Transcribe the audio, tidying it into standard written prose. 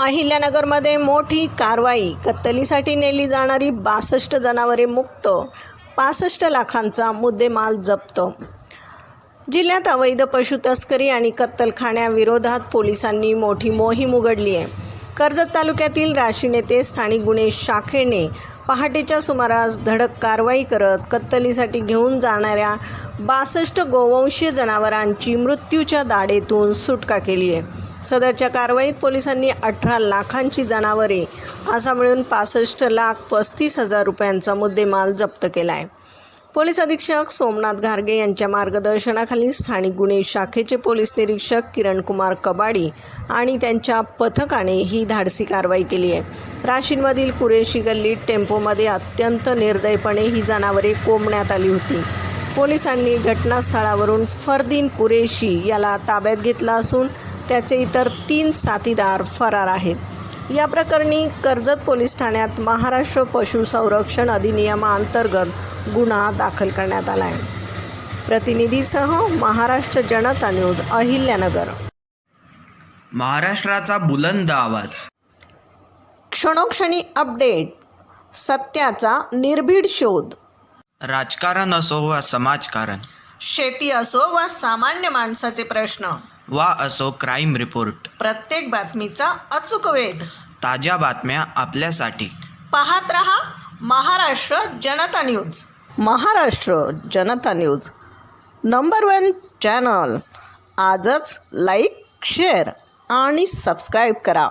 अहिल्यानगरमध्ये मोठी कारवाई. कत्तलीसाठी नेली जाणारी 62 जनावरे मुक्त. 65 लाखांचा मुद्देमाल जप्त. जिल्ह्यात अवैध पशुतस्करी आणि कत्तलखान्याविरोधात पोलिसांनी मोठी मोहीम उघडली आहे. कर्जत तालुक्यातील राशीन येथे स्थानिक गुन्हे शाखेने पहाटेच्या सुमारास धडक कारवाई करत कत्तलीसाठी घेऊन जाणाऱ्या 62 गोवंशीय जनावरांची मृत्यूच्या दाढेतून सुटका केली आहे. सदरच्या कारवाईत पोलिसांनी 18 लाखांची जनावरे असा मिळून 65,35,000 रुपयांचा मुद्देमाल जप्त केला आहे. पोलीस अधीक्षक सोमनाथ घारगे यांच्या मार्गदर्शनाखाली स्थानिक गुन्हे शाखेचे पोलीस निरीक्षक किरणकुमार कबाडी आणि त्यांच्या पथकाने ही धाडसी कारवाई केली आहे. राशीनमधील कुरेशी गल्लीत टेम्पोमध्ये अत्यंत निर्दयपणे ही जनावरे कोंबण्यात आली होती. पोलिसांनी घटनास्थळावरून फरदीन कुरेशी याला ताब्यात घेतला असून त्याचे इतर 3 साथीदार फरार आहेत. या प्रकरणी कर्जत पोलीस ठाण्यात महाराष्ट्र पशुसंरक्षण अधिनियमाअंतर्गत गुन्हा दाखल करण्यात आला आहे. प्रतिनिधीसह महाराष्ट्र जनता न्यूज, अहिल्यानगर. महाराष्ट्राचा बुलंद आवाज. क्षणोक्षणी अपडेट. सत्याचा निर्भीड शोध. राजकारण असो वा समाजकारण, शेती असो वा सामान्य माणसाचे प्रश्न, वा असो क्राईम रिपोर्ट, प्रत्येक बातमीचा अचूक वेध. ताज्या बातम्या आपल्यासाठी. पाहत रहा महाराष्ट्र जनता न्यूज. महाराष्ट्र जनता न्यूज नंबर 1 चॅनल. आजच लाईक, शेअर आणि सबस्क्राईब करा.